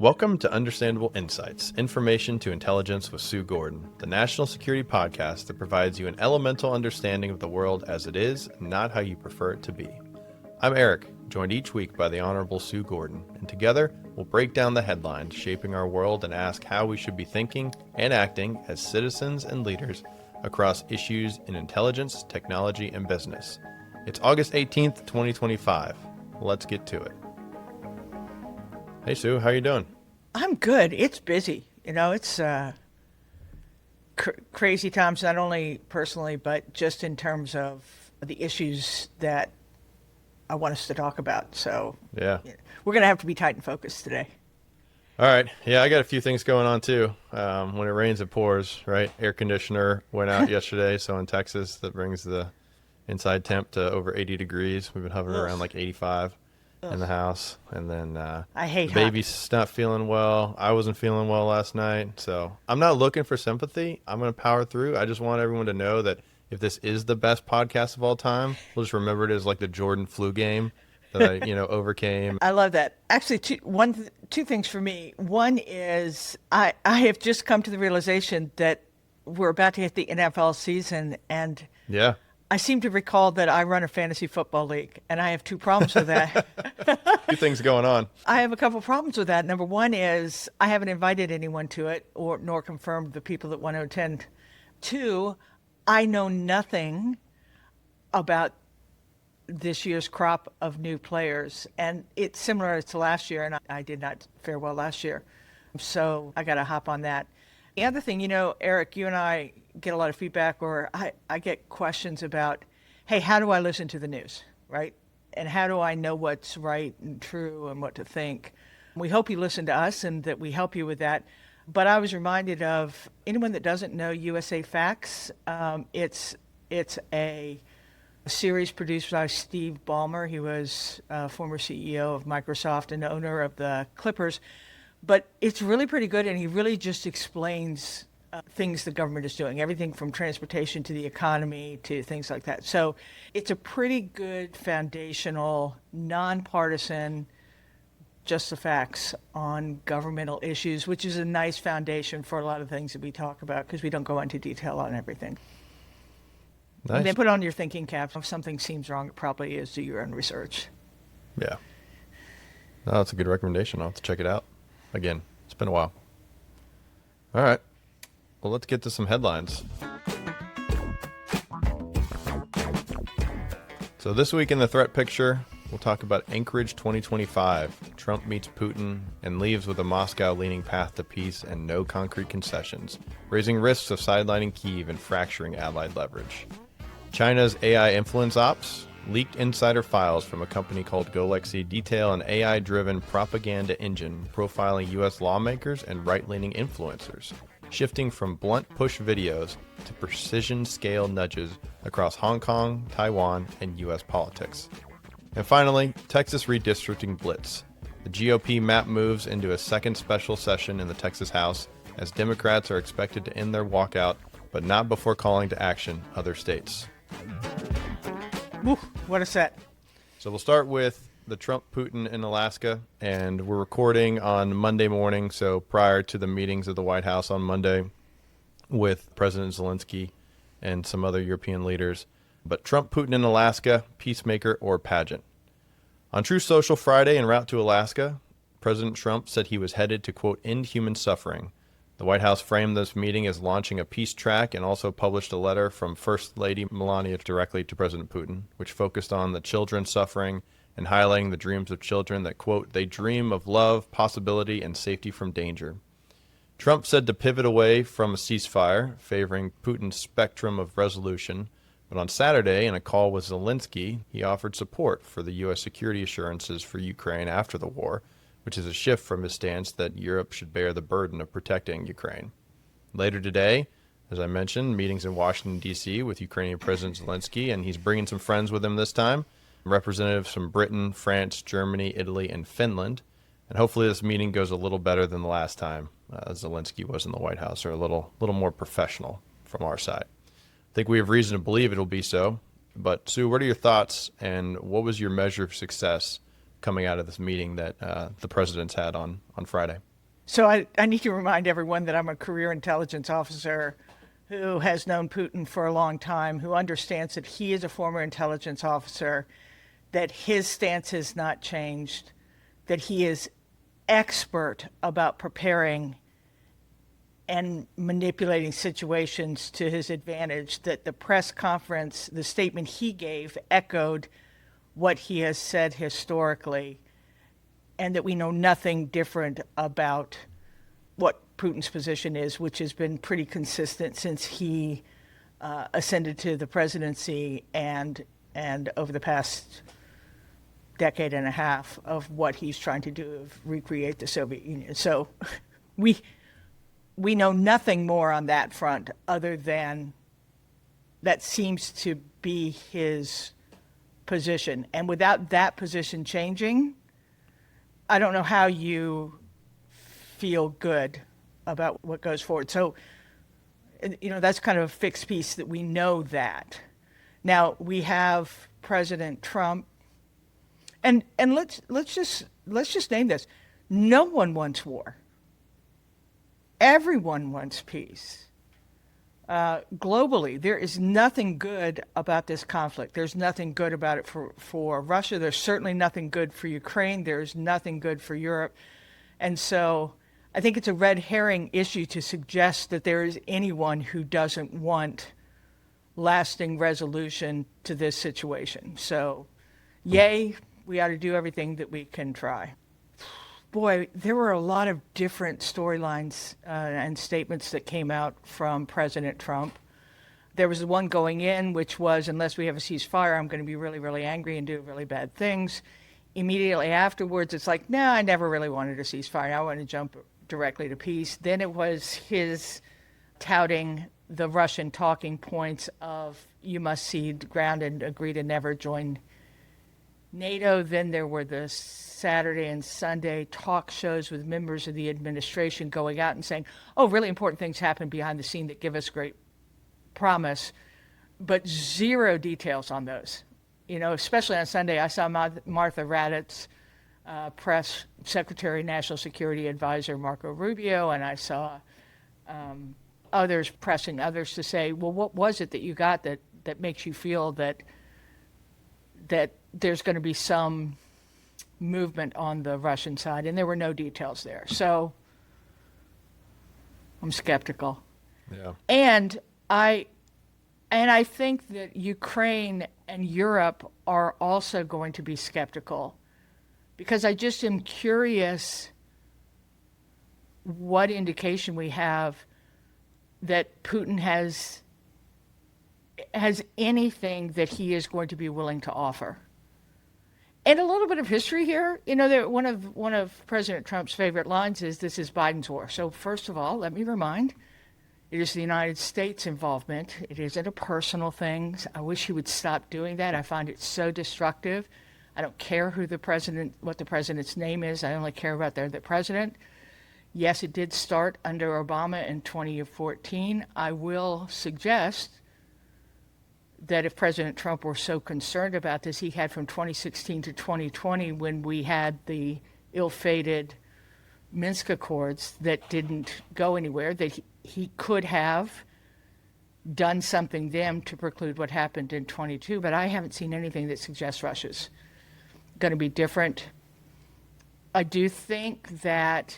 Welcome to Understandable Insights, Information to Intelligence with Sue Gordon, the national security podcast that provides you an elemental understanding of the world as it is, not how you prefer it to be. I'm Eric, joined each week by the Honorable Sue Gordon, and together we'll break down the headlines shaping our world and ask how we should be thinking and acting as citizens and leaders across issues in intelligence, technology, and business. It's August 18th, 2025. Let's get to it. Hey, Sue, how you doing? I'm good. It's busy. It's crazy times, not only personally, but just in terms of the issues that I want us to talk about. So Yeah. We're going to have to be tight and focused today. All right. Yeah, I got a few things going on too. When it rains, it pours, right? Air conditioner went out yesterday. So in Texas, that brings the inside temp to over 80 degrees. We've been hovering around like 85 in the house. And then I hate the baby's not feeling well. I wasn't feeling well last night. So I'm not looking for sympathy. I'm going to power through. I just want everyone to know that if this is the best podcast of all time, we'll just remember it as like the Jordan flu game that I, overcame. I love that. Actually, two things for me. One is I have just come to the realization that we're about to hit the NFL season, and Yeah. I seem to recall that I run a fantasy football league, and I have two problems with that. Two things going on. I have a couple of problems with that. Number one is I haven't invited anyone to it, nor confirmed the people that want to attend. Two, I know nothing about this year's crop of new players, and it's similar to last year, and I did not fare well last year. So I got to hop on that. The other thing, Eric, you and I get a lot of feedback, or I get questions about, hey, how do I listen to the news, right? And how do I know what's right and true and what to think? We hope you listen to us and that we help you with that. But I was reminded of anyone that doesn't know USA Facts. It's a series produced by Steve Ballmer. He was former CEO of Microsoft and owner of the Clippers. But it's really pretty good, and he really just explains things the government is doing, everything from transportation to the economy to things like that. So it's a pretty good foundational, nonpartisan, just the facts on governmental issues, which is a nice foundation for a lot of things that we talk about because we don't go into detail on everything. Nice. And then put on your thinking caps. If something seems wrong, it probably is. Do your own research. Yeah. No, that's a good recommendation. I'll have to check it out. Again, it's been a while. All right. Well, let's get to some headlines. So this week in the threat picture, we'll talk about Anchorage 2025. Trump meets Putin and leaves with a Moscow-leaning path to peace and no concrete concessions, raising risks of sidelining Kyiv and fracturing allied leverage. China's AI influence ops. Leaked insider files from a company called Golexy detail an AI-driven propaganda engine profiling U.S. lawmakers and right-leaning influencers, shifting from blunt push videos to precision-scale nudges across Hong Kong, Taiwan, and U.S. politics. And finally, Texas redistricting blitz. The GOP map moves into a second special session in the Texas House as Democrats are expected to end their walkout, but not before calling to action other states. Woo, what a set. So we'll start with the Trump-Putin in Alaska, and we're recording on Monday morning, so prior to the meetings of the White House on Monday with President Zelensky and some other European leaders. But Trump-Putin in Alaska, peacemaker or pageant? On True Social Friday en route to Alaska, President Trump said he was headed to, quote, end human suffering. The White House framed this meeting as launching a peace track and also published a letter from First Lady Melania directly to President Putin, which focused on the children suffering and highlighting the dreams of children that, quote, they dream of love, possibility, and safety from danger. Trump said to pivot away from a ceasefire, favoring Putin's spectrum of resolution. But on Saturday, in a call with Zelensky, he offered support for the U.S. security assurances for Ukraine after the war, which is a shift from his stance that Europe should bear the burden of protecting Ukraine. Later today, as I mentioned, meetings in Washington, D.C. with Ukrainian President Zelensky, and he's bringing some friends with him this time, representatives from Britain, France, Germany, Italy, and Finland. And hopefully this meeting goes a little better than the last time Zelensky was in the White House, or a little more professional from our side. I think we have reason to believe it'll be so. But Sue, what are your thoughts, and what was your measure of success coming out of this meeting that the presidents had on Friday? So I need to remind everyone that I'm a career intelligence officer who has known Putin for a long time, who understands that he is a former intelligence officer, that his stance has not changed, that he is expert about preparing and manipulating situations to his advantage, that the press conference, the statement he gave, echoed what he has said historically, and that we know nothing different about what Putin's position is, which has been pretty consistent since he ascended to the presidency and over the past decade and a half of what he's trying to do of recreate the Soviet Union. So we know nothing more on that front other than that seems to be his position. And without that position changing, I don't know how you feel good about what goes forward. So, that's kind of a fixed piece that we know that. Now we have President Trump, and let's just name this. No one wants war. Everyone wants peace. Globally, there is nothing good about this conflict. There's nothing good about it for Russia. There's certainly nothing good for Ukraine. There's nothing good for Europe. And so I think it's a red herring issue to suggest that there is anyone who doesn't want lasting resolution to this situation. So, yay, we ought to do everything that we can try. Boy, there were a lot of different storylines and statements that came out from President Trump. There was the one going in, which was, unless we have a ceasefire, I'm going to be really, really angry and do really bad things. Immediately afterwards, it's like, no, I never really wanted a ceasefire. I want to jump directly to peace. Then it was his touting the Russian talking points of you must cede ground and agree to never join NATO. Then there were the Saturday and Sunday talk shows with members of the administration going out and saying, oh, really important things happen behind the scene that give us great promise, but zero details on those. Especially on Sunday, I saw Martha Raddatz, press secretary, national security advisor Marco Rubio, and I saw others pressing others to say, well, what was it that you got that makes you feel that there's going to be some movement on the Russian side? And there were no details there. So I'm skeptical. Yeah. And I think that Ukraine and Europe are also going to be skeptical, because I just am curious what indication we have that Putin has anything that he is going to be willing to offer. And a little bit of history here. One of President Trump's favorite lines is, this is Biden's war. So first of all, let me remind, it is the United States involvement. It isn't a personal thing. I wish he would stop doing that. I find it so destructive. I don't care what the president's name is. I only care about the president. Yes, it did start under Obama in 2014. I will suggest that if President Trump were so concerned about this, he had from 2016 to 2020, when we had the ill-fated Minsk Accords that didn't go anywhere, that he could have done something then to preclude what happened in 22. But I haven't seen anything that suggests Russia's going to be different. I do think that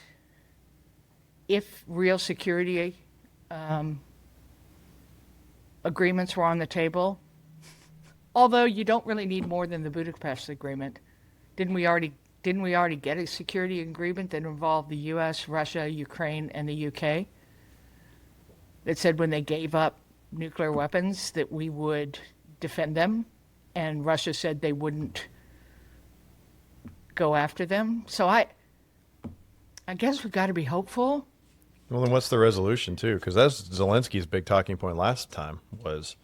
if real security agreements were on the table, although you don't really need more than the Budapest Agreement. Didn't we already get a security agreement that involved the U.S., Russia, Ukraine, and the U.K. that said when they gave up nuclear weapons that we would defend them, and Russia said they wouldn't go after them? So I guess we've got to be hopeful. Well, then what's the resolution, too? Because that's Zelensky's big talking point last time was,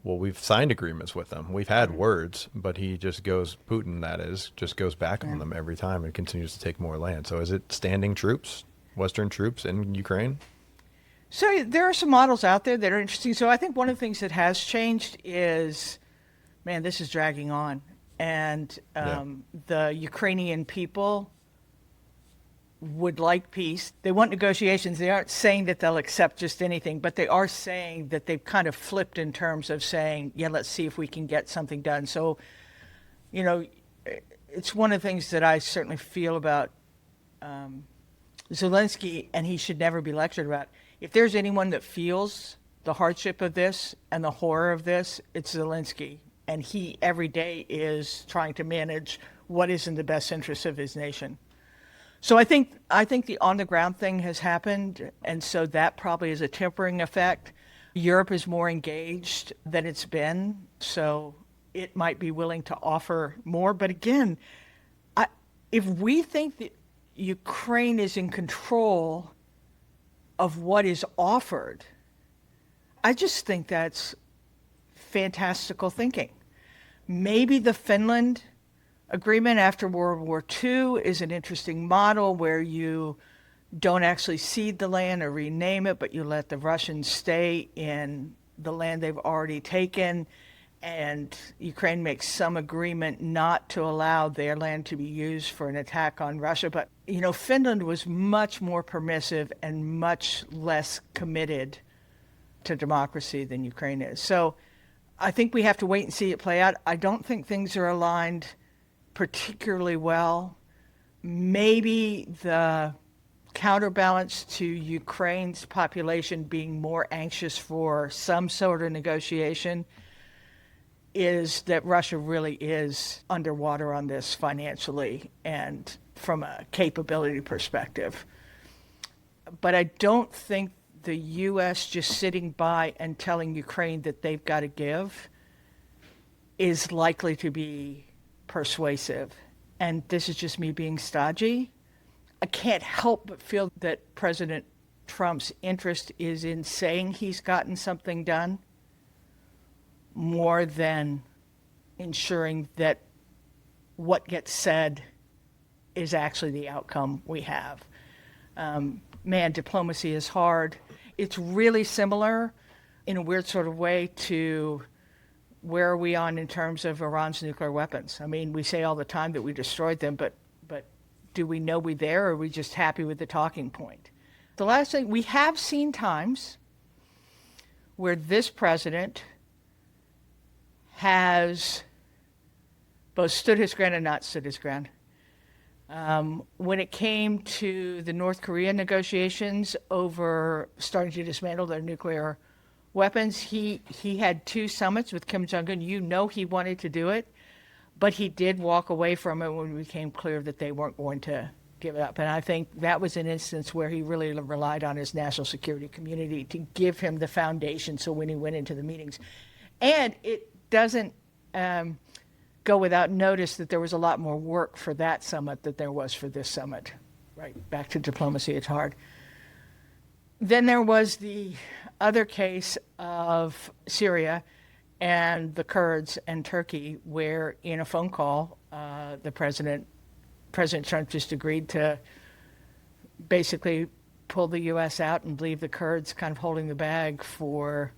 well, we've signed agreements with them. We've had words, but he just goes, Putin, that is, just goes back on them every time and continues to take more land. So is it standing troops, Western troops in Ukraine? So there are some models out there that are interesting. So I think one of the things that has changed is, man, this is dragging on. And the Ukrainian people would like peace. They want negotiations. They aren't saying that they'll accept just anything, but they are saying that they've kind of flipped in terms of saying, yeah, let's see if we can get something done. So, you know, it's one of the things that I certainly feel about Zelensky, and he should never be lectured about. If there's anyone that feels the hardship of this and the horror of this, it's Zelensky. And he every day is trying to manage what is in the best interest of his nation. So I think the on the ground thing has happened, and so that probably is a tempering effect. Europe is more engaged than it's been, so it might be willing to offer more. But again, if we think that Ukraine is in control of what is offered, I just think that's fantastical thinking. Maybe the Finland agreement after World War II is an interesting model where you don't actually cede the land or rename it, but you let the Russians stay in the land they've already taken, and Ukraine makes some agreement not to allow their land to be used for an attack on Russia. But, you know, Finland was much more permissive and much less committed to democracy than Ukraine is. So I think we have to wait and see it play out. I don't think things are aligned particularly well. Maybe the counterbalance to Ukraine's population being more anxious for some sort of negotiation is that Russia really is underwater on this financially and from a capability perspective. But I don't think the U.S. just sitting by and telling Ukraine that they've got to give is likely to be persuasive. And this is just me being stodgy. I can't help but feel that President Trump's interest is in saying he's gotten something done more than ensuring that what gets said is actually the outcome we have. Man, diplomacy is hard. It's really similar in a weird sort of way to where are we on in terms of Iran's nuclear weapons? I mean, we say all the time that we destroyed them, but do we know we're there, or are we just happy with the talking point? The last thing, we have seen times where this president has both stood his ground and not stood his ground. When it came to the North Korea negotiations over starting to dismantle their nuclear weapons, he had 2 summits with Kim Jong-un. You know he wanted to do it, but he did walk away from it when it became clear that they weren't going to give it up. And I think that was an instance where he really relied on his national security community to give him the foundation so when he went into the meetings. And it doesn't go without notice that there was a lot more work for that summit than there was for this summit. Right, back to diplomacy, it's hard. Then there was the other case of Syria and the Kurds and Turkey, where in a phone call, President Trump just agreed to basically pull the U.S. out and leave the Kurds kind of holding the bag for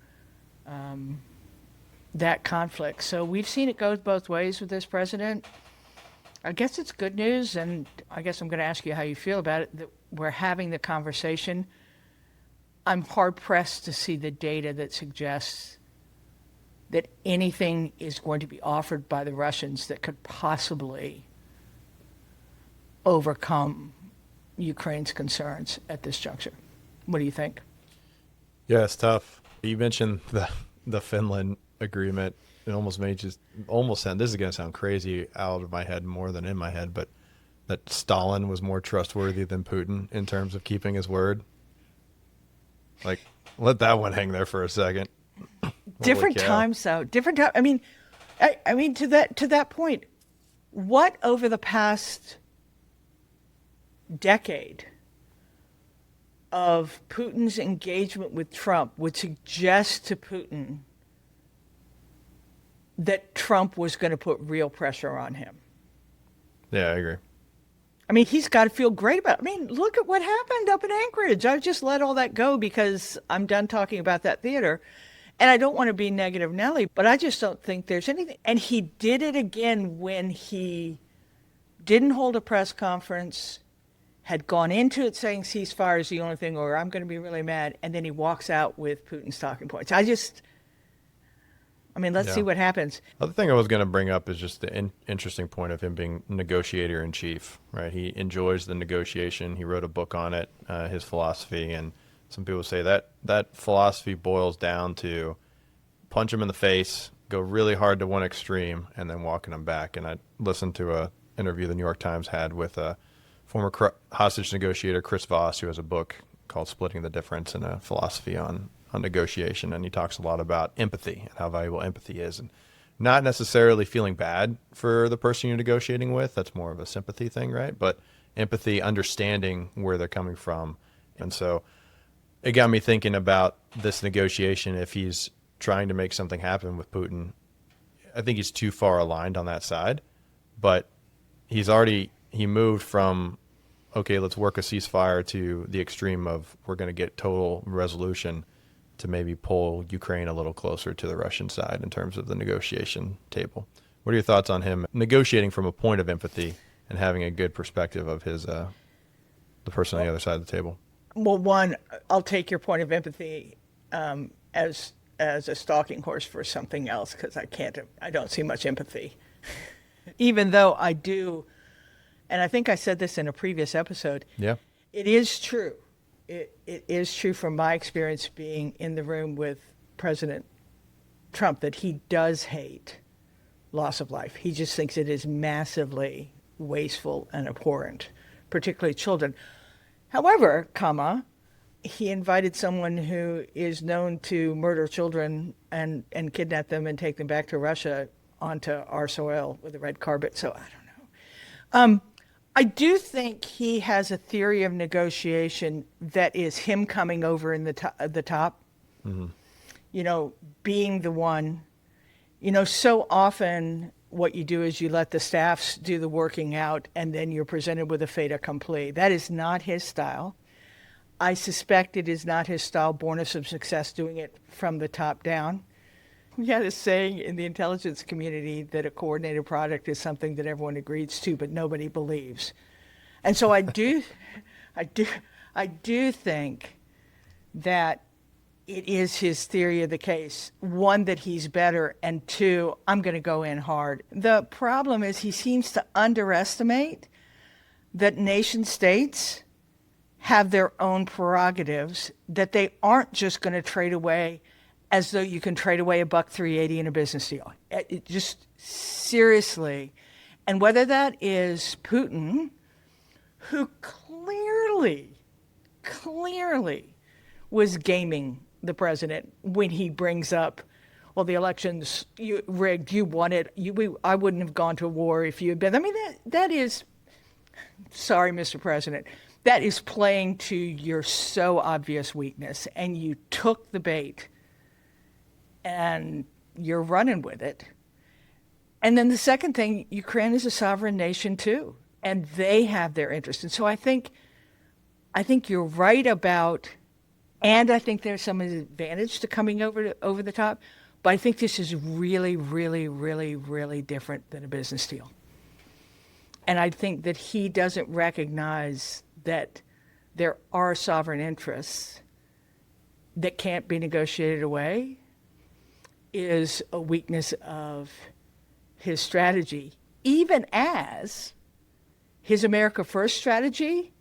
that conflict. So we've seen it go both ways with this president. I guess it's good news, and I guess I'm going to ask you how you feel about it, that we're having the conversation. I'm hard-pressed to see the data that suggests that anything is going to be offered by the Russians that could possibly overcome Ukraine's concerns at this juncture. What do you think? Yeah, it's tough. You mentioned the Finland agreement. It almost sound, this is going to sound crazy out of my head more than in my head, but that Stalin was more trustworthy than Putin in terms of keeping his word. Like, let that one hang there for a second. Different times, though. Different time. I mean, to that point, what over the past decade of Putin's engagement with Trump would suggest to Putin that Trump was going to put real pressure on him? Yeah, I agree. I mean, he's got to feel great about it. I mean, look at what happened up in Anchorage. I just let all that go because I'm done talking about that theater. And I don't want to be negative Nelly, but I just don't think there's anything. And he did it again when he didn't hold a press conference. had gone into it saying ceasefire is the only thing, or I'm going to be really mad, and then he walks out with Putin's talking points. Let's see what happens. Other thing I was going to bring up is just the interesting point of him being negotiator in chief, right? He enjoys the negotiation. He wrote a book on it, his philosophy, and some people say that philosophy boils down to punch him in the face, go really hard to one extreme, and then walking him back. And I listened to a interview the New York Times had with former hostage negotiator Chris Voss, who has a book called Splitting the Difference and a philosophy on negotiation. And he talks a lot about empathy and how valuable empathy is, and not necessarily feeling bad for the person you're negotiating with. That's more of a sympathy thing, right? But empathy, understanding where they're coming from. And so it got me thinking about this negotiation. If he's trying to make something happen with Putin, I think he's too far aligned on that side. But he moved from, okay, let's work a ceasefire, to the extreme of we're going to get total resolution, to maybe pull Ukraine a little closer to the Russian side in terms of the negotiation table. What are your thoughts on him negotiating from a point of empathy and having a good perspective of his the person on the other side of the table? Well, one, I'll take your point of empathy as a stalking horse for something else, because I don't see much empathy. Even though I do, and I think I said this in a previous episode. Yeah. It is true. It is true from my experience being in the room with President Trump that he does hate loss of life. He just thinks it is massively wasteful and abhorrent, particularly children. However, he invited someone who is known to murder children and kidnap them and take them back to Russia onto our soil with a red carpet. So I don't know. I do think he has a theory of negotiation that is him coming over in the top, mm-hmm. Being the one. So often what you do is you let the staffs do the working out, and then you're presented with a fait accompli. That is not his style. I suspect it is not his style, born of some success doing it from the top down. We had a saying in the intelligence community that a coordinated product is something that everyone agrees to, but nobody believes. And so I do think that it is his theory of the case. One, that he's better, and two, I'm going to go in hard. The problem is he seems to underestimate that nation states have their own prerogatives, that they aren't just going to trade away as though you can trade away $1.380 in a business deal. It just seriously. And whether that is Putin, who clearly was gaming the president when he brings up, well, the elections rigged, you won it. I wouldn't have gone to war if you had been. I mean, that is, sorry, Mr. President, that is playing to your so obvious weakness, and you took the bait and you're running with it. And then the second thing, Ukraine is a sovereign nation too, and they have their interest. And so I think you're right about, and I think there's some advantage to coming over the top, but I think this is really, really, really, really different than a business deal. And I think that he doesn't recognize that there are sovereign interests that can't be negotiated away is a weakness of his strategy, even as his America First strategy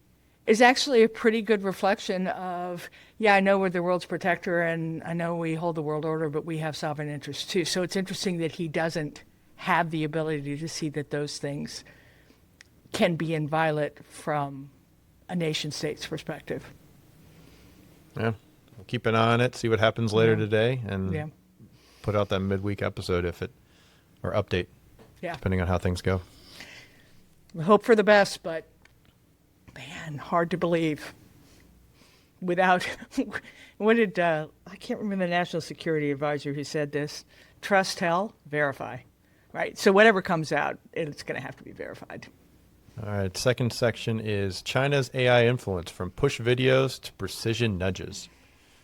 is actually a pretty good reflection of, yeah, I know we're the world's protector and I know we hold the world order, but we have sovereign interests too. So it's interesting that he doesn't have the ability to see that those things can be inviolate from a nation state's perspective. Yeah, we'll keep an eye on it, see what happens later today, and put out that midweek episode or update, depending on how things go. We hope for the best, but man, hard to believe. Without, I can't remember the National Security Advisor who said this, trust, tell, verify, right? So whatever comes out, it's going to have to be verified. All right, second section is China's AI influence, from push videos to precision nudges.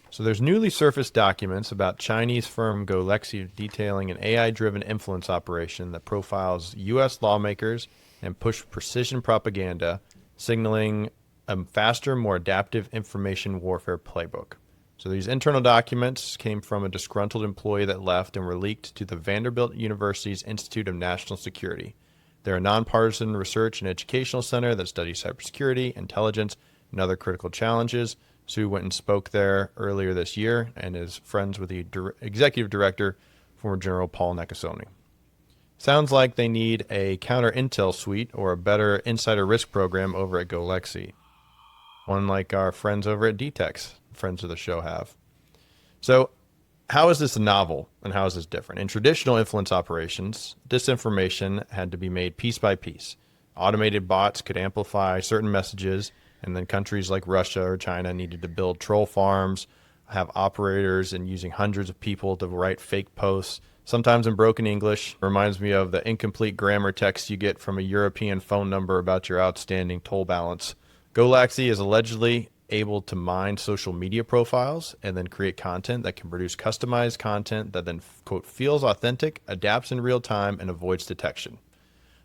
So there's newly surfaced documents about Chinese firm Golexi detailing an AI-driven influence operation that profiles U.S. lawmakers and push precision propaganda, signaling a faster, more adaptive information warfare playbook. So these internal documents came from a disgruntled employee that left and were leaked to the Vanderbilt University's Institute of National Security. They're a nonpartisan research and educational center that studies cybersecurity, intelligence, and other critical challenges. Sue went and spoke there earlier this year and is friends with the executive director, former General Paul Nakasone. Sounds like they need a counter intel suite or a better insider risk program over at GoLexi. One like our friends over at DTEX, friends of the show, have. So how is this novel and how is this different? In traditional influence operations, disinformation had to be made piece by piece. Automated bots could amplify certain messages, and then countries like Russia or China needed to build troll farms, have operators and using hundreds of people to write fake posts, sometimes in broken English. Reminds me of the incomplete grammar text you get from a European phone number about your outstanding toll balance. GoLexi is allegedly able to mine social media profiles and then create content that can produce customized content that then, quote, feels authentic, adapts in real time, and avoids detection.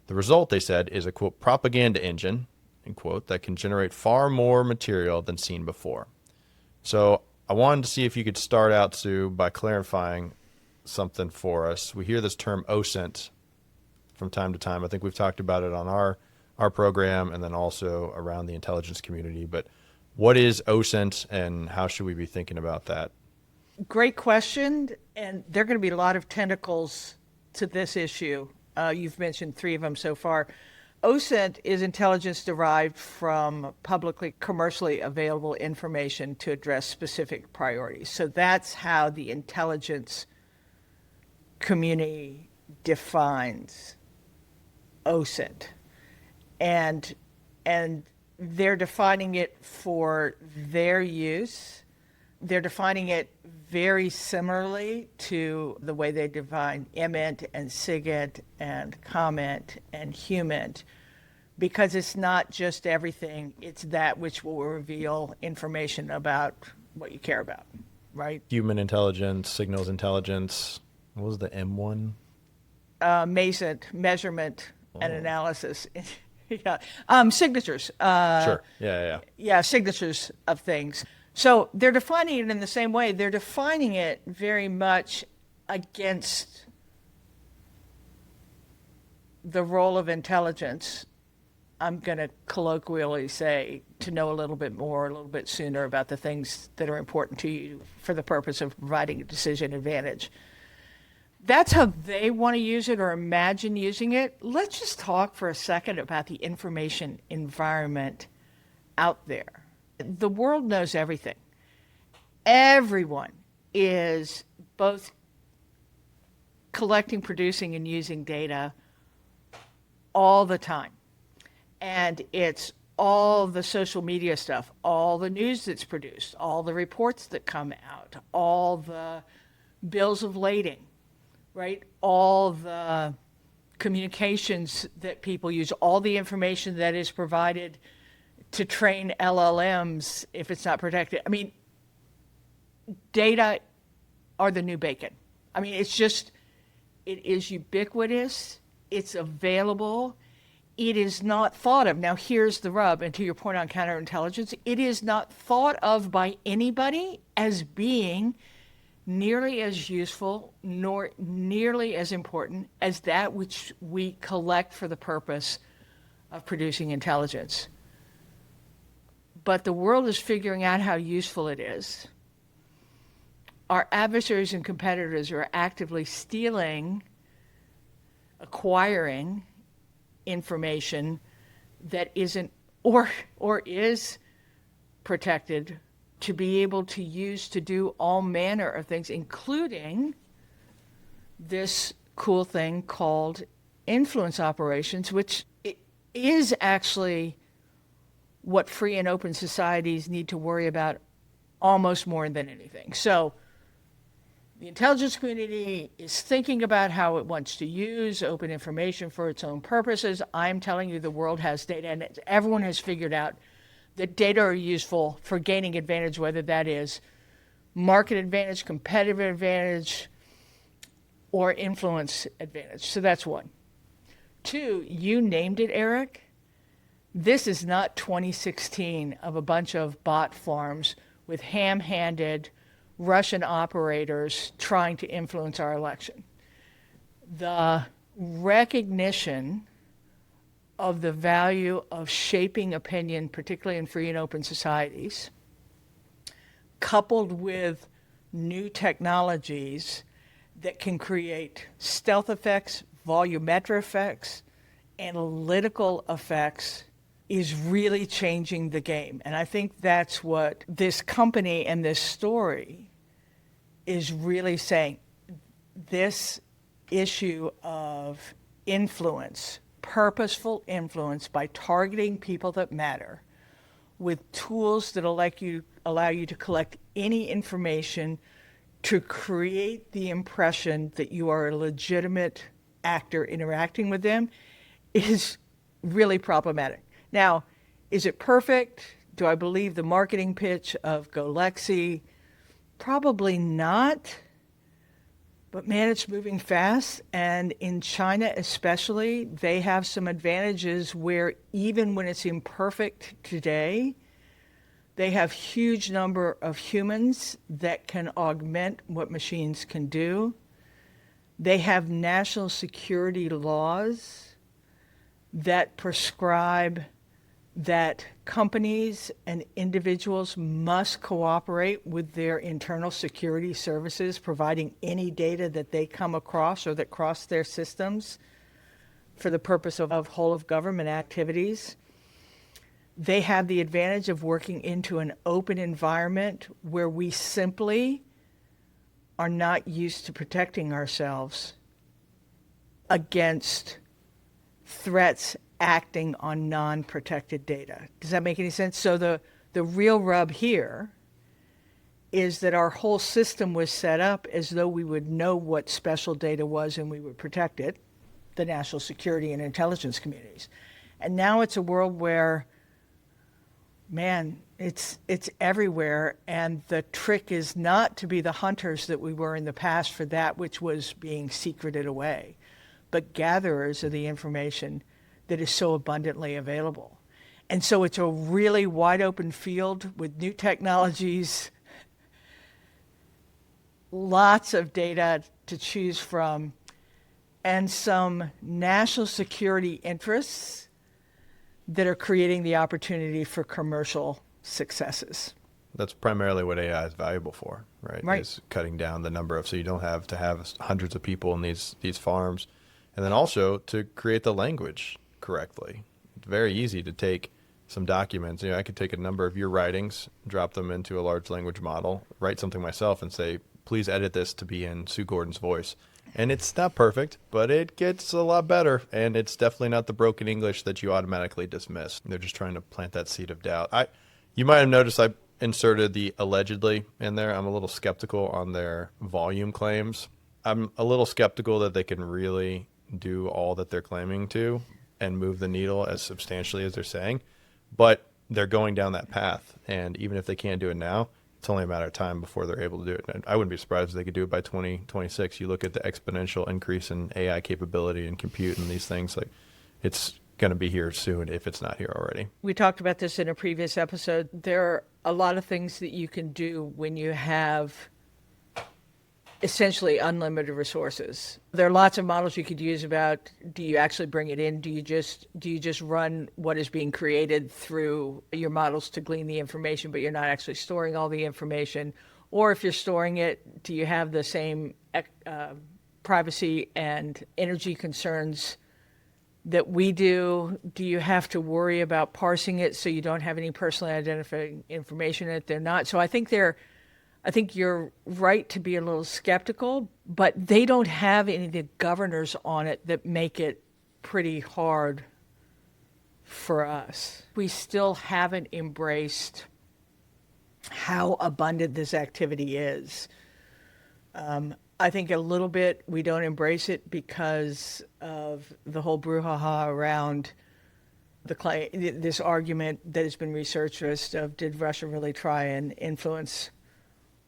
The result, they said, is a, quote, propaganda engine, end quote, that can generate far more material than seen before. So I wanted to see if you could start out, Sue, by clarifying something for us. We hear this term OSINT from time to time. I think we've talked about it on our program and then also around the intelligence community. But what is OSINT and how should we be thinking about that? Great question. And there are going to be a lot of tentacles to this issue. You've mentioned 3 of them so far. OSINT is intelligence derived from publicly commercially available information to address specific priorities. So that's how the intelligence community defines OSINT. And they're defining it for their use. They're defining it very similarly to the way they define MINT and SIGINT and COMMENT and HUMINT, because it's not just everything, it's that which will reveal information about what you care about, right? Human intelligence, signals intelligence. What was the M one? Measurement and analysis. Yeah. Signatures. Sure. Yeah. Yeah, signatures of things. So they're defining it in the same way. They're defining it very much against the role of intelligence. I'm going to colloquially say to know a little bit more, a little bit sooner about the things that are important to you for the purpose of providing a decision advantage. That's how they want to use it or imagine using it. Let's just talk for a second about the information environment out there. The world knows everything. Everyone is both collecting, producing, and using data all the time. And it's all the social media stuff, all the news that's produced, all the reports that come out, all the bills of lading, right? All the communications that people use, all the information that is provided to train LLMs if it's not protected. I mean, data are the new bacon. I mean, it is ubiquitous, it's available, it is not thought of. Now, here's the rub, and to your point on counterintelligence, it is not thought of by anybody as being nearly as useful nor nearly as important as that which we collect for the purpose of producing intelligence. But the world is figuring out how useful it is. Our adversaries and competitors are actively stealing, acquiring information that isn't or is protected to be able to use to do all manner of things, including this cool thing called influence operations, which is actually what free and open societies need to worry about almost more than anything. So the intelligence community is thinking about how it wants to use open information for its own purposes. I'm telling you, the world has data, and everyone has figured out that data are useful for gaining advantage, whether that is market advantage, competitive advantage, or influence advantage. So that's one. Two, you named it, Eric. This is not 2016 of a bunch of bot farms with ham-handed Russian operators trying to influence our election. The recognition of the value of shaping opinion, particularly in free and open societies, coupled with new technologies that can create stealth effects, volumetric effects, analytical effects, is really changing the game. And I think that's what this company and this story is really saying. This issue of influence, purposeful influence by targeting people that matter with tools that allow you to collect any information to create the impression that you are a legitimate actor interacting with them is really problematic. Now, is it perfect? Do I believe the marketing pitch of Go Lexi? Probably not. But man, it's moving fast. And in China especially, they have some advantages where even when it's imperfect today, they have huge number of humans that can augment what machines can do. They have national security laws that prescribe that companies and individuals must cooperate with their internal security services, providing any data that they come across or that cross their systems for the purpose of whole of government activities. They have the advantage of working into an open environment where we simply are not used to protecting ourselves against threats acting on non-protected data. Does that make any sense? So the real rub here is that our whole system was set up as though we would know what special data was and we would protect it, the national security and intelligence communities. And now it's a world where, man, it's everywhere, and the trick is not to be the hunters that we were in the past for that which was being secreted away, but gatherers of the information that is so abundantly available. And so it's a really wide open field with new technologies, lots of data to choose from, and some national security interests that are creating the opportunity for commercial successes. That's primarily what AI is valuable for, right? Right. Is cutting down the number of, so you don't have to have hundreds of people in these farms. And then also to create the language correctly. It's very easy to take some documents. I could take a number of your writings, drop them into a large language model, write something myself and say, please edit this to be in Sue Gordon's voice. And it's not perfect, but it gets a lot better. And it's definitely not the broken English that you automatically dismiss. They're just trying to plant that seed of doubt. You might have noticed I inserted the allegedly in there. I'm a little skeptical on their volume claims. I'm a little skeptical that they can really do all that they're claiming to and move the needle as substantially as they're saying, but they're going down that path. And even if they can't do it now, it's only a matter of time before they're able to do it. And I wouldn't be surprised if they could do it by 2026. You look at the exponential increase in AI capability and compute and these things, like it's going to be here soon if it's not here already. We talked about this in a previous episode. There are a lot of things that you can do when you have essentially unlimited resources. There are lots of models you could use about, do you actually bring it in? Do you just run what is being created through your models to glean the information, but you're not actually storing all the information? Or if you're storing it, do you have the same privacy and energy concerns that we do? Do you have to worry about parsing it so you don't have any personally identifying information in it? They're not. So I think you're right to be a little skeptical, but they don't have any of the governors on it that make it pretty hard for us. We still haven't embraced how abundant this activity is. I think a little bit we don't embrace it because of the whole brouhaha around this argument that has been researched of, did Russia really try and influence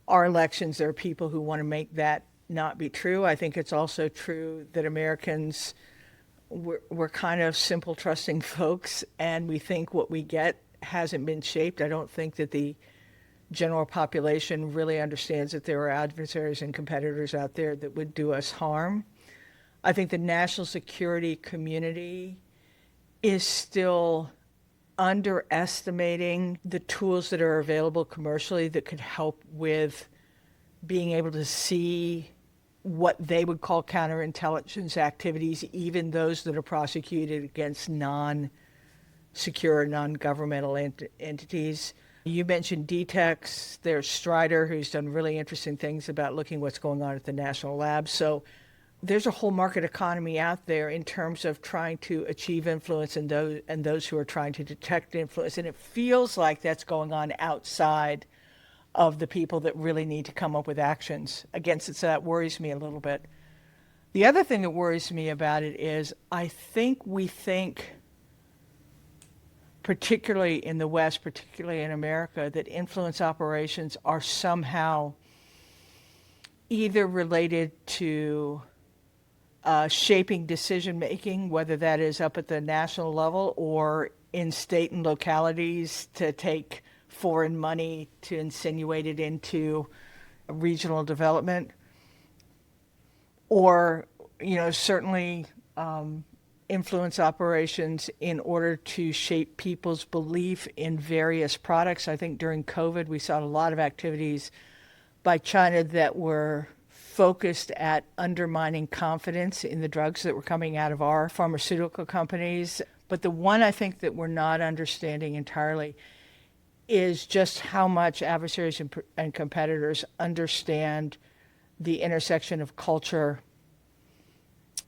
our elections? There are people who want to make that not be true. I think it's also true that Americans we're kind of simple, trusting folks, and we think what we get hasn't been shaped. I don't think that the general population really understands that there are adversaries and competitors out there that would do us harm. I think the national security community is still underestimating the tools that are available commercially that could help with being able to see what they would call counterintelligence activities, even those that are prosecuted against non-secure, non-governmental entities. You mentioned DTEX. There's Strider, who's done really interesting things about looking what's going on at the national labs. So there's a whole market economy out there in terms of trying to achieve influence and those who are trying to detect influence. And it feels like that's going on outside of the people that really need to come up with actions against it. So that worries me a little bit. The other thing that worries me about it is I think we think, particularly in the West, particularly in America, that influence operations are somehow either related to shaping decision-making, whether that is up at the national level or in state and localities to take foreign money to insinuate it into regional development, or, certainly influence operations in order to shape people's belief in various products. I think during COVID, we saw a lot of activities by China that were focused at undermining confidence in the drugs that were coming out of our pharmaceutical companies. But the one I think that we're not understanding entirely is just how much adversaries and competitors understand the intersection of culture,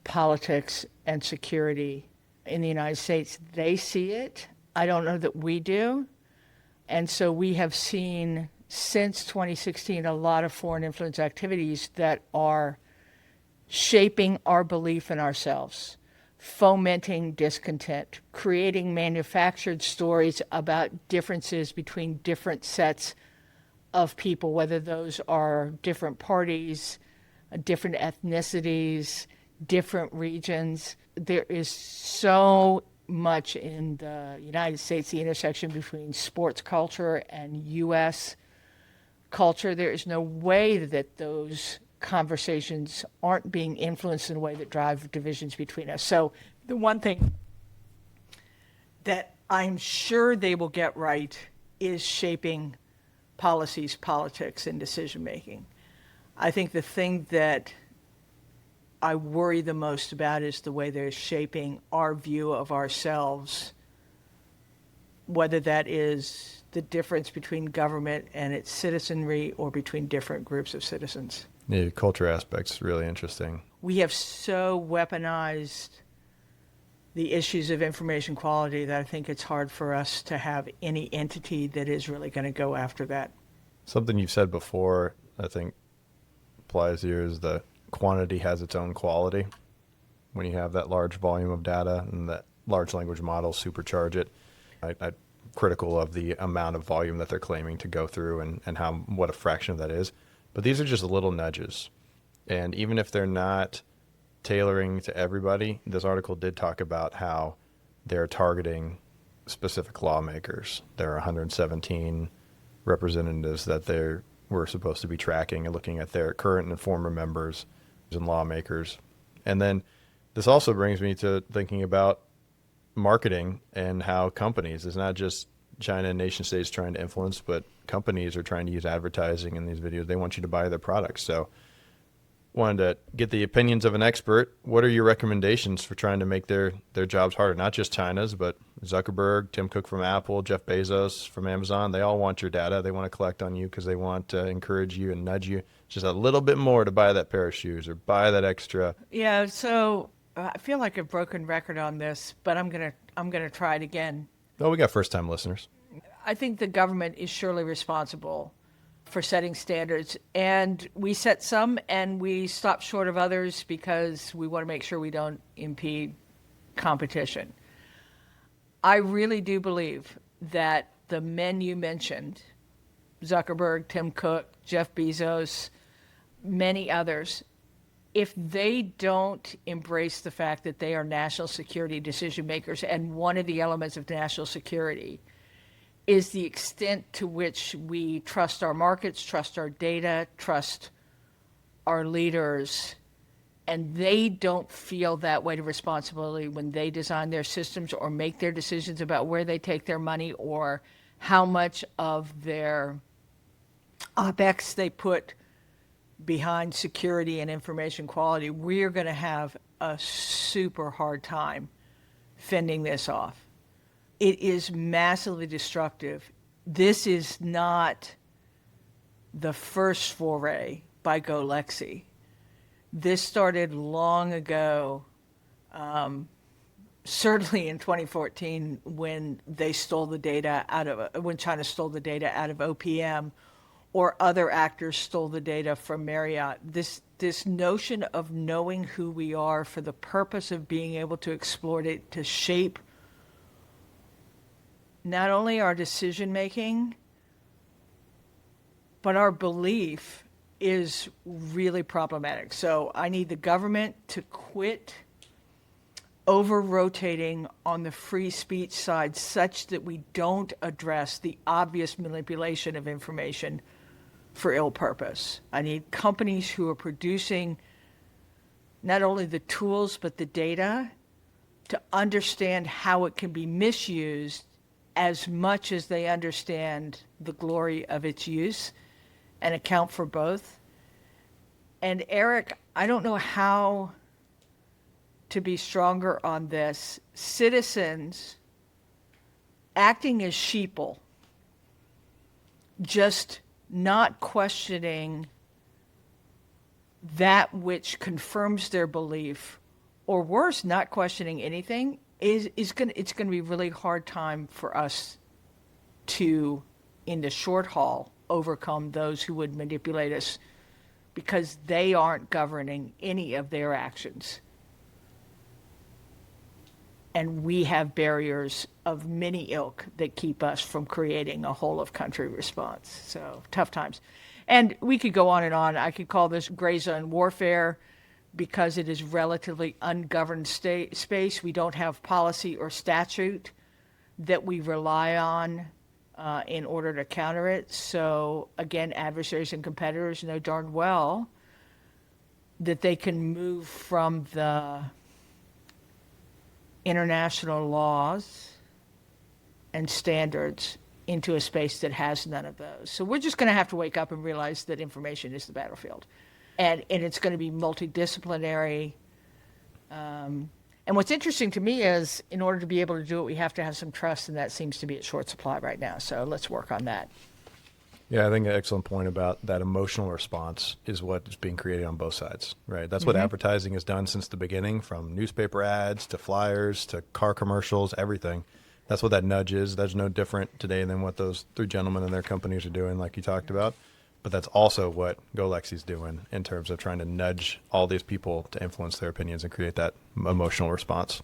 politics, and security in the United States. They see it. I don't know that we do. And so we have seen since 2016 a lot of foreign influence activities that are shaping our belief in ourselves, fomenting discontent, creating manufactured stories about differences between different sets of people, whether those are different parties, different ethnicities, different regions. There is so much in the United States, the intersection between sports culture and U.S. culture. There is no way that those conversations aren't being influenced in a way that drive divisions between us. So the one thing that I'm sure they will get right is shaping policies, politics, and decision-making. I think the thing that I worry the most about is the way they're shaping our view of ourselves, whether that is the difference between government and its citizenry or between different groups of citizens. The culture aspect's really interesting. We have so weaponized the issues of information quality that I think it's hard for us to have any entity that is really going to go after that. Something you've said before, I think, applies here is the quantity has its own quality. When you have that large volume of data and that large language models supercharge it, I'm critical of the amount of volume that they're claiming to go through and what a fraction of that is. But these are just little nudges. And even if they're not tailoring to everybody, this article did talk about how they're targeting specific lawmakers. There are 117 representatives that we're supposed to be tracking and looking at their current and former members and lawmakers. And then this also brings me to thinking about marketing and how companies, it's not just China and nation states trying to influence, but companies are trying to use advertising in these videos. They want you to buy their products. So wanted to get the opinions of an expert. What are your recommendations for trying to make their jobs harder? Not just China's, but Zuckerberg, Tim Cook from Apple, Jeff Bezos from Amazon. They all want your data. They want to collect on you because they want to encourage you and nudge you just a little bit more to buy that pair of shoes or buy that extra. Yeah, so I feel like a broken record on this, but I'm gonna try it again. Oh, we got first-time listeners. I think the government is surely responsible for setting standards, and we set some and we stop short of others because we want to make sure we don't impede competition. I really do believe that the men you mentioned, Zuckerberg, Tim Cook, Jeff Bezos, many others, if they don't embrace the fact that they are national security decision makers, and one of the elements of national security is the extent to which we trust our markets, trust our data, trust our leaders, and they don't feel that weight of responsibility when they design their systems or make their decisions about where they take their money or how much of their OpEx they put behind security and information quality, we're going to have a super hard time fending this off. It is massively destructive. This is not the first foray by GoLexi. This started long ago, certainly in 2014 when they stole the data when China stole the data out of OPM, or other actors stole the data from Marriott. This notion of knowing who we are for the purpose of being able to exploit it to shape not only our decision making, but our belief is really problematic. So I need the government to quit over-rotating on the free speech side such that we don't address the obvious manipulation of information for ill purpose. I need companies who are producing not only the tools but the data to understand how it can be misused as much as they understand the glory of its use and account for both. And Eric, I don't know how to be stronger on this. Citizens acting as sheeple, just not questioning that which confirms their belief, or worse, not questioning anything, it's going to be a really hard time for us to, in the short haul, overcome those who would manipulate us, because they aren't governing any of their actions. And we have barriers of many ilk that keep us from creating a whole of country response. So tough times. And we could go on and on. I could call this gray zone warfare because it is relatively ungoverned space. We don't have policy or statute that we rely on in order to counter it. So again, adversaries and competitors know darn well that they can move from the international laws and standards into a space that has none of those. So we're just going to have to wake up and realize that information is the battlefield. And it's going to be multidisciplinary. And what's interesting to me is, in order to be able to do it, we have to have some trust, and that seems to be at short supply right now. So let's work on that. Yeah, I think an excellent point about that emotional response is what is being created on both sides, right? That's what advertising has done since the beginning, from newspaper ads to flyers to car commercials, everything. That's what that nudge is. That's no different today than what those three gentlemen and their companies are doing, like you talked about. But that's also what GoLexi's doing in terms of trying to nudge all these people to influence their opinions and create that emotional response.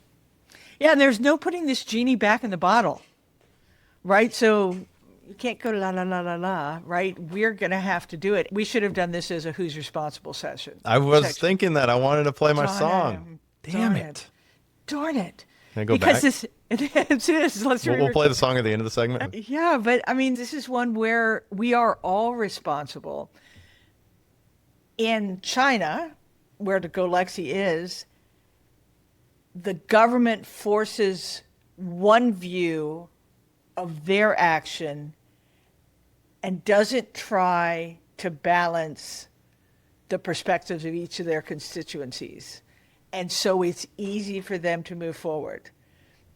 Yeah, and there's no putting this genie back in the bottle, right? So you can't go la, la, la, la, la, right? We're going to have to do it. We should have done this as a Who's Responsible session. I was thinking that. I wanted to play my song. Damn it. Darn it. Can I go because back? It is. We'll play the song at the end of the segment. Yeah, but I mean, this is one where we are all responsible. In China, where the GoLexi is, the government forces one view of their action and doesn't try to balance the perspectives of each of their constituencies. And so it's easy for them to move forward.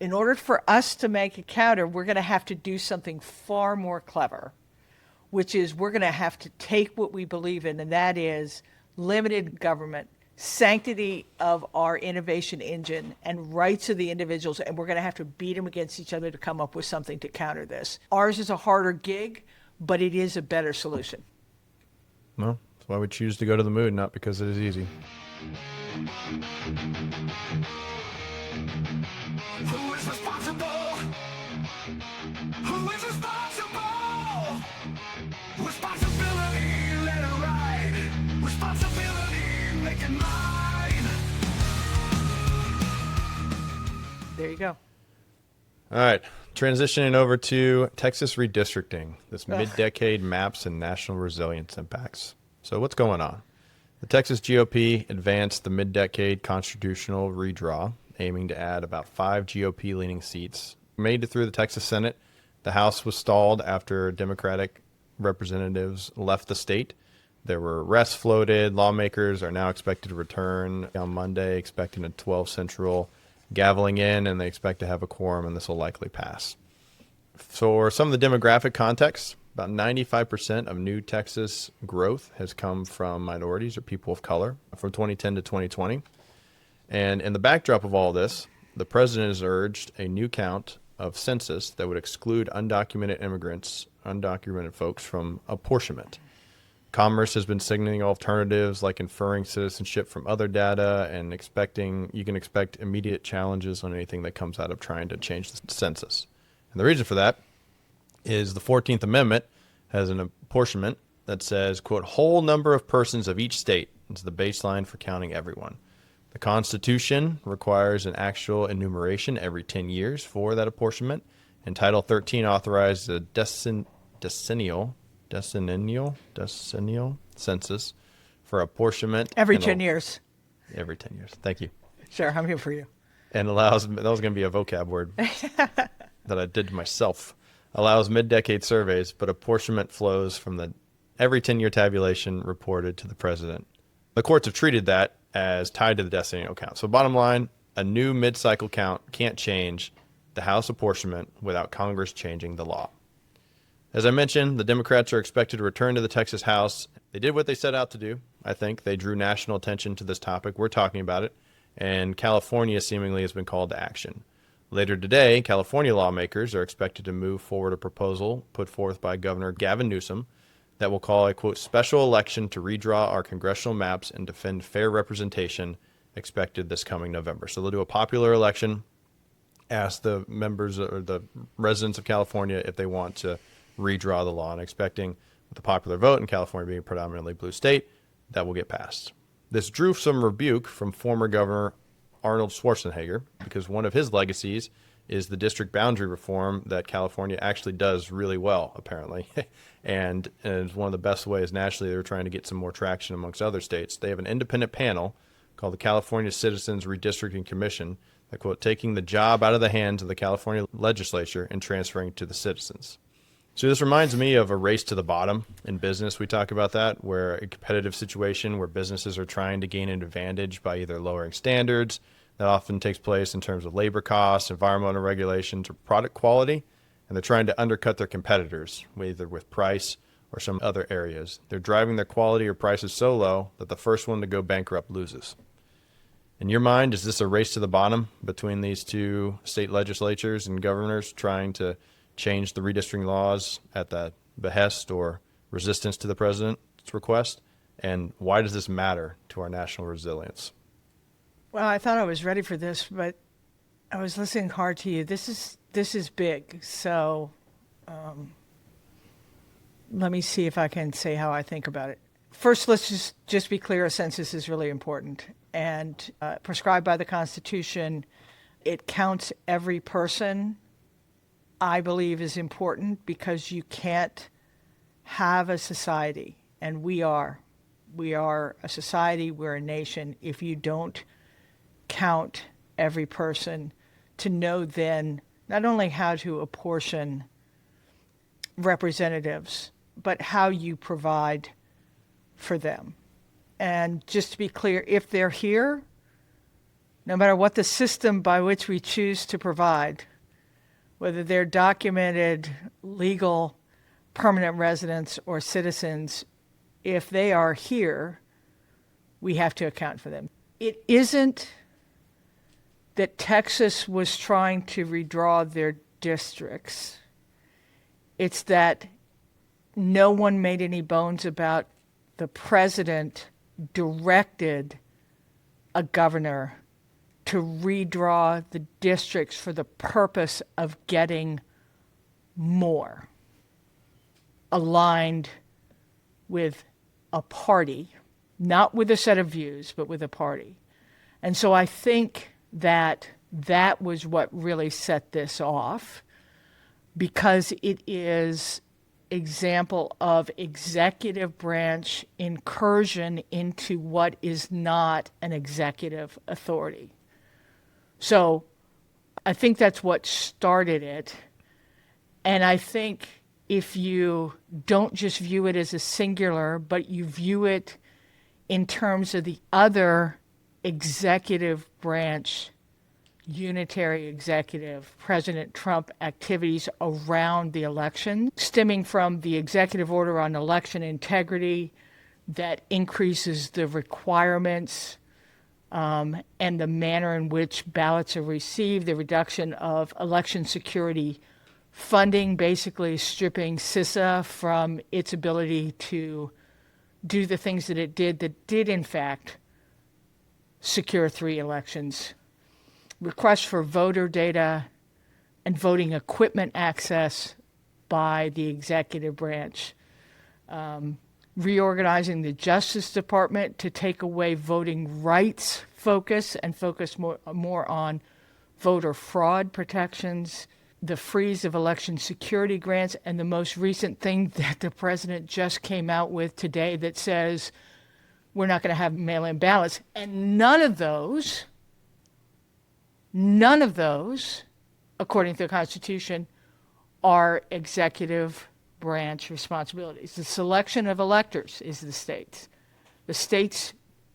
In order for us to make a counter, we're going to have to do something far more clever, which is we're going to have to take what we believe in, and that is limited government, sanctity of our innovation engine, and rights of the individuals, and we're going to have to beat them against each other to come up with something to counter this. Ours is a harder gig, but it is a better solution. Well, that's why we choose to go to the moon, not because it is easy. Who is responsible? Who is responsible? Responsibility, let it ride. Responsibility, make it in mind. There you go. All right. Transitioning over to Texas redistricting, this mid-decade maps and national resilience impacts. So what's going on? The Texas GOP advanced the mid-decade constitutional redraw, aiming to add about 5 GOP-leaning seats. Made it through the Texas Senate. The House was stalled after Democratic representatives left the state. There were arrests floated. Lawmakers are now expected to return on Monday, expecting a 12 Central gaveling in, and they expect to have a quorum, and this will likely pass. For some of the demographic context, about 95% of new Texas growth has come from minorities or people of color from 2010 to 2020. And in the backdrop of all this, the president has urged a new count of census that would exclude undocumented immigrants, undocumented folks from apportionment. Commerce has been signaling alternatives like inferring citizenship from other data and you can expect immediate challenges on anything that comes out of trying to change the census. And the reason for that is the 14th Amendment has an apportionment that says, quote, whole number of persons of each state is the baseline for counting everyone. The Constitution requires an actual enumeration every 10 years for that apportionment, and Title 13 authorizes a decennial census for apportionment. Every 10 years. Every 10 years. Thank you. Sure, I'm here for you. And allows, that was going to be a vocab word that I did to myself, allows mid-decade surveys, but apportionment flows from the every 10-year tabulation reported to the president. The courts have treated that as tied to the decennial count. So bottom line, a new mid-cycle count can't change the House apportionment without Congress changing the law. As I mentioned, the Democrats are expected to return to the Texas House. They did what they set out to do. I think they drew national attention to this topic. We're talking about it. And California seemingly has been called to action. Later today, California lawmakers are expected to move forward a proposal put forth by Governor Gavin Newsom that will call a, quote, special election to redraw our congressional maps and defend fair representation, expected this coming November. So they'll do a popular election, ask the members or the residents of California if they want to redraw the law, and expecting with the popular vote in California being a predominantly blue state, that will get passed. This drew some rebuke from former Governor Arnold Schwarzenegger because one of his legacies is the district boundary reform that California actually does really well, apparently. and it's one of the best ways nationally they're trying to get some more traction amongst other states. They have an independent panel called the California Citizens Redistricting Commission that, quote, taking the job out of the hands of the California legislature and transferring to the citizens. So this reminds me of a race to the bottom in business. We talk about that, where a competitive situation where businesses are trying to gain an advantage by either lowering standards. That often takes place in terms of labor costs, environmental regulations, or product quality. And they're trying to undercut their competitors, either with price or some other areas. They're driving their quality or prices so low that the first one to go bankrupt loses. In your mind, is this a race to the bottom between these two state legislatures and governors trying to change the redistricting laws at the behest or resistance to the president's request? And why does this matter to our national resilience? Well, I thought I was ready for this, but I was listening hard to you. This is big. So let me see if I can say how I think about it. First, let's just be clear. A census is really important and prescribed by the Constitution. It counts every person. I believe is important because you can't have a society, and we are a society, we're a nation, if you don't count every person to know then not only how to apportion representatives, but how you provide for them. And just to be clear, if they're here, no matter what the system by which we choose to provide, whether they're documented, legal, permanent residents, or citizens, if they are here, we have to account for them. It isn't that Texas was trying to redraw their districts. It's that no one made any bones about the president directed a governor to redraw the districts for the purpose of getting more aligned with a party not with a set of views, but with a party. And so I think that that was what really set this off, because it is example of executive branch incursion into what is not an executive authority. So I think that's what started it. And I think if you don't just view it as a singular, but you view it in terms of the other executive branch, unitary executive, President Trump activities around the election, stemming from the executive order on election integrity that increases the requirements and the manner in which ballots are received, the reduction of election security funding, basically stripping CISA from its ability to do the things that it did that did in fact secure 3 elections. Requests for voter data and voting equipment access by the executive branch. Reorganizing the Justice Department to take away voting rights focus and focus more on voter fraud protections. The freeze of election security grants, and the most recent thing that the president just came out with today that says we're not going to have mail-in ballots. And none of those, according to the Constitution, are executive branch responsibilities. The selection of electors is the states. The states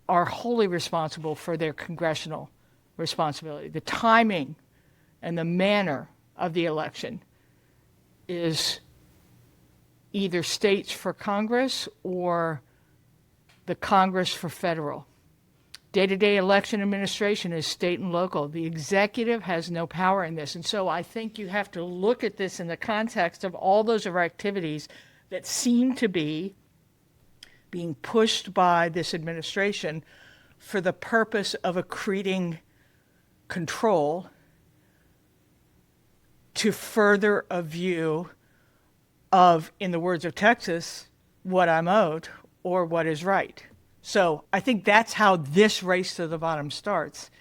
are wholly responsible for their congressional responsibility. The timing and the manner of the election is either states for Congress or the Congress for federal. Day-to-day election administration is state and local. The executive has no power in this. And so I think you have to look at this in the context of all those other activities that seem to be being pushed by this administration for the purpose of accreting control to further a view of, in the words of Texas, what I'm owed or what is right. So I think that's how this race to the bottom starts.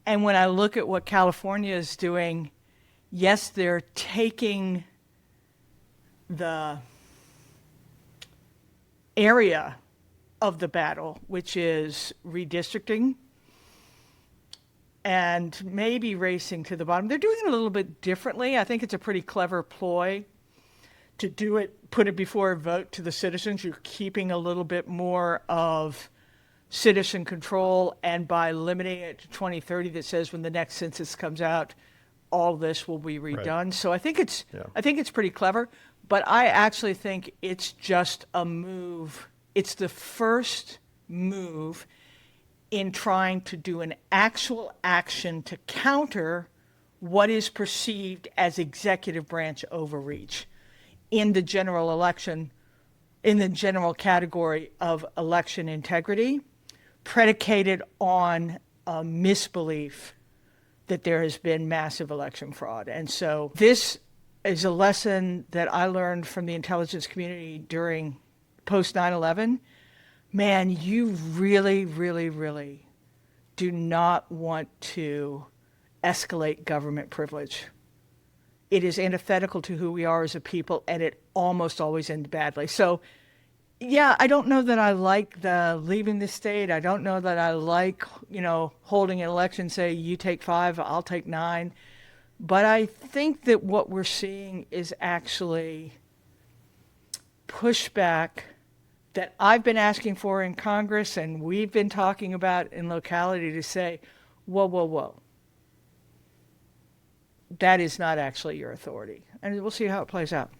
And when I look at what California is doing, yes, they're taking the area of the battle, which is redistricting, and maybe racing to the bottom. They're doing it a little bit differently. I think it's a pretty clever ploy to do it, put it before a vote to the citizens. You're keeping a little bit more of citizen control, and by limiting it to 2030 that says when the next census comes out, all this will be redone. Right. So I think it's pretty clever, but I actually think it's just a move. It's the first move in trying to do an actual action to counter what is perceived as executive branch overreach in the general election, in the general category of election integrity, predicated on a misbelief that there has been massive election fraud. And so this is a lesson that I learned from the intelligence community during post 9/11. Man, you really, really, really do not want to escalate government privilege. It is antithetical to who we are as a people, and it almost always ends badly. So, yeah, I don't know that I like the leaving the state. I don't know that I like, holding an election, say, you take 5, I'll take 9. But I think that what we're seeing is actually pushback that I've been asking for in Congress and we've been talking about in locality to say, whoa, whoa, whoa. That is not actually your authority. And we'll see how it plays out.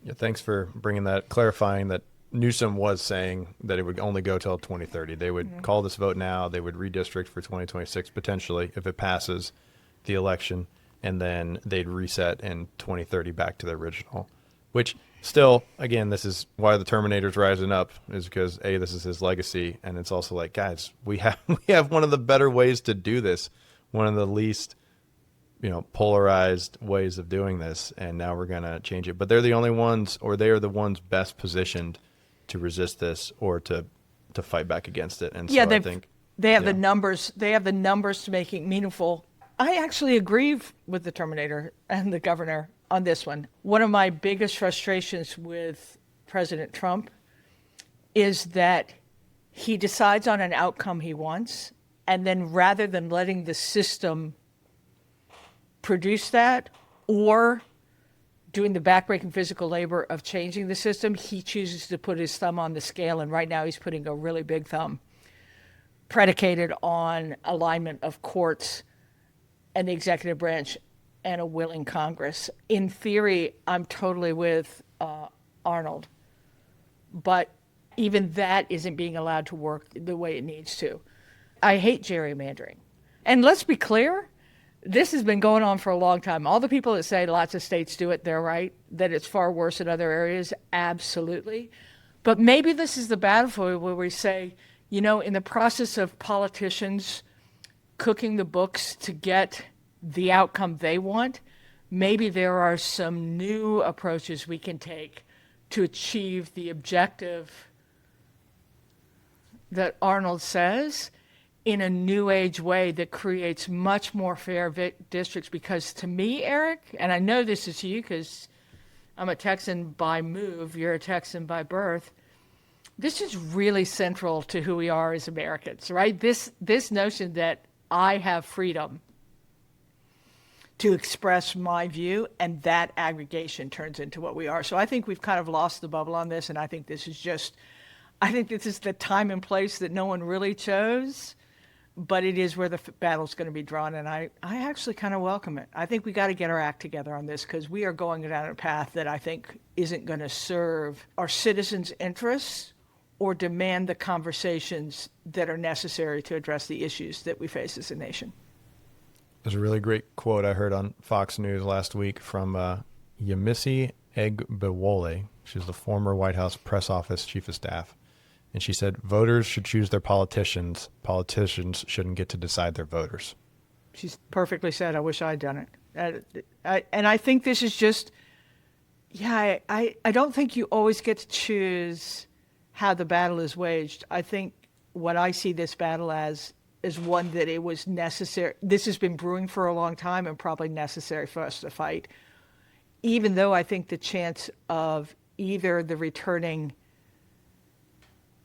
Yeah, thanks for bringing that, clarifying that Newsom was saying that it would only go till 2030. They would call this vote now. They would redistrict for 2026 potentially if it passes the election, and then they'd reset in 2030 back to the original, which still, again, this is why the Terminator's rising up, is because this is his legacy, and it's also like, guys, we have one of the better ways to do this, one of the least polarized ways of doing this, and now we're going to change it. But they're the only ones, or they are the ones best positioned to resist this or to to fight back against it. And Yeah, so I think they have yeah. the numbers. They have the numbers to make it meaningful. I actually agree with the Terminator and the governor on this one. One of my biggest frustrations with President Trump is that he decides on an outcome he wants, and then rather than letting the system produce that or doing the backbreaking physical labor of changing the system, he chooses to put his thumb on the scale. And right now he's putting a really big thumb predicated on alignment of courts and the executive branch and a willing Congress. In theory, I'm totally with Arnold, but even that isn't being allowed to work the way it needs to. I hate gerrymandering. And let's be clear, this has been going on for a long time. All the people that say lots of states do it, they're right. That it's far worse in other areas, absolutely. But maybe this is the battlefield where we say, you know, in the process of politicians cooking the books to get the outcome they want, maybe there are some new approaches we can take to achieve the objective that Arnold says in a new age way that creates much more fair districts. Because to me, Eric, and I know this is you because I'm a Texan by move, you're a Texan by birth, this is really central to who we are as Americans, right? This notion that I have freedom to express my view, and that aggregation turns into what we are. So I think we've kind of lost the bubble on this, and I think this is the time and place that no one really chose, but it is where the battle's going to be drawn, and I actually kind of welcome it. I think we got to get our act together on this because we are going down a path that I think isn't going to serve our citizens' interests or demand the conversations that are necessary to address the issues that we face as a nation. There's a really great quote I heard on Fox News last week from Yemisi Egbewole. She's the former White House press office chief of staff. And she said, voters should choose their politicians. Politicians shouldn't get to decide their voters. She's perfectly said. I wish I'd done it. And I think this is just, I don't think you always get to choose how the battle is waged. I think what I see this battle as is one that it was necessary. This has been brewing for a long time and probably necessary for us to fight. Even though I think the chance of either the returning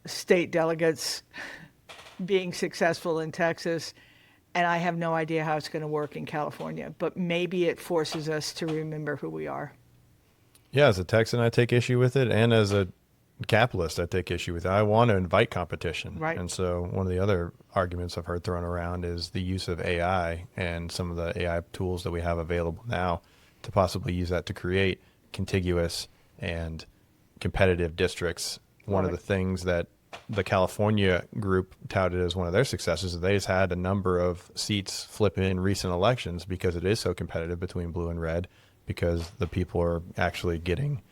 state delegates being successful in Texas, and I have no idea how it's going to work in California, but maybe it forces us to remember who we are. Yeah, as a Texan, I take issue with it, and as a capitalist, I take issue with it. I want to invite competition. Right. And so one of the other arguments I've heard thrown around is the use of AI and some of the AI tools that we have available now to possibly use that to create contiguous and competitive districts. One of the things that the California group touted as one of their successes is they just had a number of seats flip in recent elections because it is so competitive between blue and red, because the people are actually getting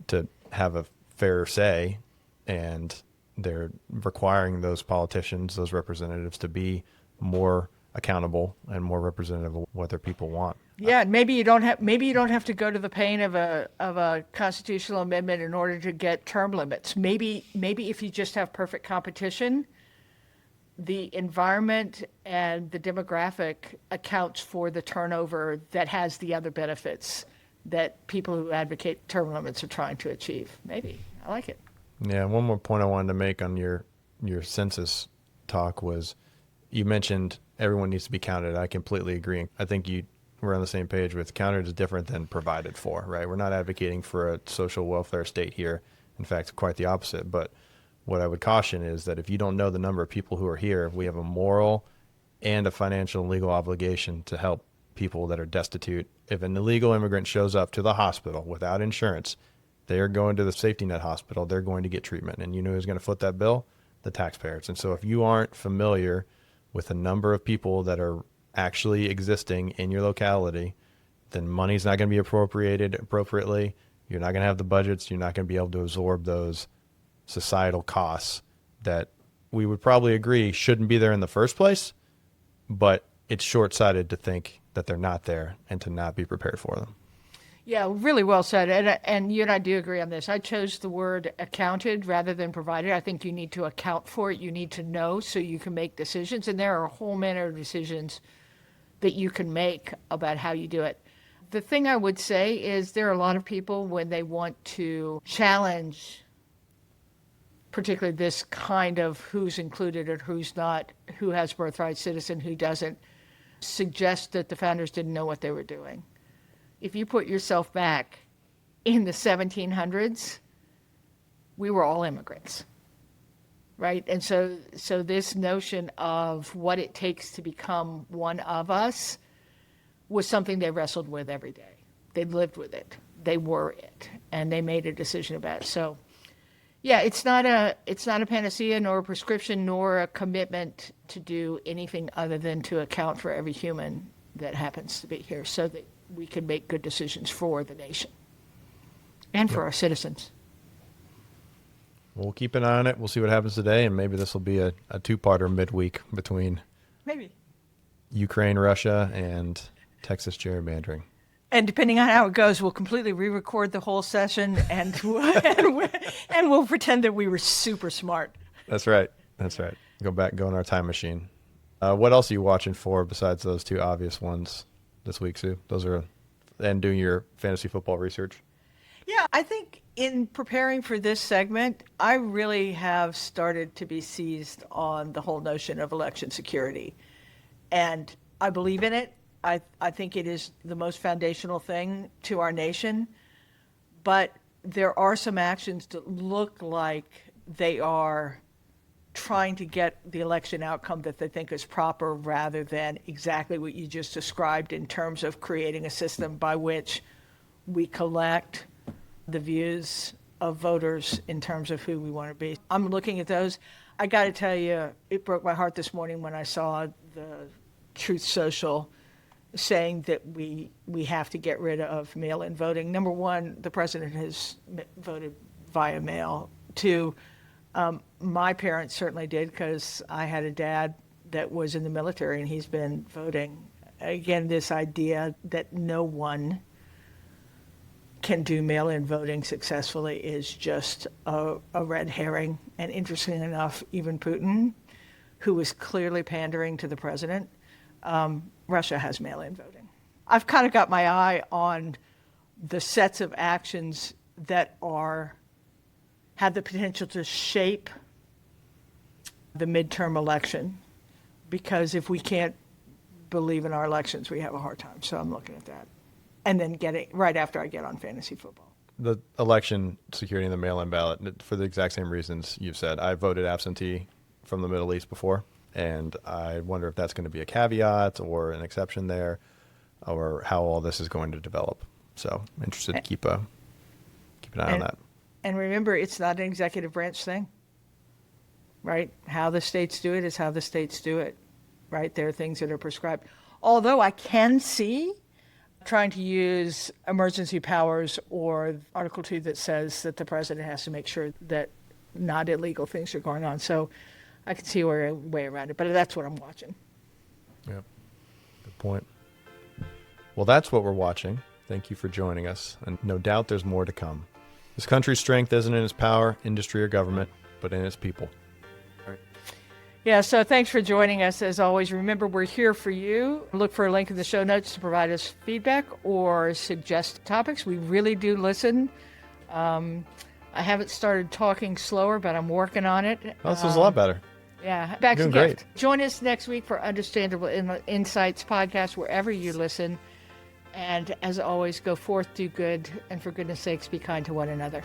to have a fair say, and they're requiring those politicians, those representatives, to be more accountable and more representative of what their people want. Yeah, maybe you don't have to go to the pain of a constitutional amendment in order to get term limits. Maybe if you just have perfect competition, the environment and the demographic accounts for the turnover that has the other benefits that people who advocate term limits are trying to achieve. Maybe. I like it. Yeah, one more point I wanted to make on your census talk was you mentioned everyone needs to be counted. I completely agree. I think we're on the same page with counted is different than provided for, right? We're not advocating for a social welfare state here. In fact, quite the opposite. But what I would caution is that if you don't know the number of people who are here, we have a moral and a financial and legal obligation to help people that are destitute. If an illegal immigrant shows up to the hospital without insurance, they are going to the safety net hospital. They're going to get treatment. And you know who's going to foot that bill? The taxpayers. And so if you aren't familiar with the number of people that are actually existing in your locality, then money's not going to be appropriated appropriately. You're not going to have the budgets. You're not going to be able to absorb those societal costs that we would probably agree shouldn't be there in the first place, but it's short-sighted to think that they're not there and to not be prepared for them. Yeah, really well said. And you and I do agree on this. I chose the word accounted rather than provided. I think you need to account for it. You need to know so you can make decisions. And there are a whole manner of decisions that you can make about how you do it. The thing I would say is there are a lot of people when they want to challenge particularly this kind of who's included or who's not, who has birthright citizen, who doesn't, suggest that the founders didn't know what they were doing. If you put yourself back in the 1700s, we were all immigrants, right? And so this notion of what it takes to become one of us was something they wrestled with every day. They lived with it. They were it, and they made a decision about it. So, yeah, it's not a panacea nor a prescription nor a commitment to do anything other than to account for every human that happens to be here, so that we can make good decisions for the nation and for our citizens. We'll keep an eye on it. We'll see what happens today, and maybe this will be a two-parter midweek between Maybe. Ukraine, Russia, and Texas gerrymandering. And depending on how it goes, we'll completely re-record the whole session, and we'll pretend that we were super smart. That's right. That's right. Go in our time machine. What else are you watching for besides those two obvious ones this week, Sue? And doing your fantasy football research? Yeah, I think in preparing for this segment, I really have started to be seized on the whole notion of election security. And I believe in it. I think it is the most foundational thing to our nation. But there are some actions that look like they are trying to get the election outcome that they think is proper rather than exactly what you just described in terms of creating a system by which we collect the views of voters in terms of who we want to be. I'm looking at those. I got to tell you, it broke my heart this morning when I saw the Truth Social saying that we have to get rid of mail-in voting. Number one, the president has voted via mail. Two, my parents certainly did because I had a dad that was in the military and he's been voting. Again, this idea that no one can do mail-in voting successfully is just a red herring. And interesting enough, even Putin, who was clearly pandering to the president, Russia has mail-in voting. I've kind of got my eye on the sets of actions that have the potential to shape the midterm election, because if we can't believe in our elections, we have a hard time. So I'm looking at that. And then right after I get on fantasy football. The election security and the mail-in ballot, for the exact same reasons you've said. I voted absentee from the Middle East before, and I wonder if that's going to be a caveat or an exception there, or how all this is going to develop. So I'm interested to keep an eye on that. And remember, it's not an executive branch thing, right? How the states do it is how the states do it, right? There are things that are prescribed. Although I can see trying to use emergency powers or Article 2 that says that the president has to make sure that not illegal things are going on. So I can see a way around it, but that's what I'm watching. Yeah, good point. Well, that's what we're watching. Thank you for joining us, and no doubt there's more to come. This country's strength isn't in its power, industry, or government, but in its people. Yeah, so thanks for joining us. As always, remember, we're here for you. Look for a link in the show notes to provide us feedback or suggest topics. We really do listen. I haven't started talking slower, but I'm working on it. Oh, this was a lot better. Yeah, back to Doing gift. great. Join us next week for Understandable Insights podcast, wherever you listen. And as always, go forth, do good, and for goodness sakes, be kind to one another.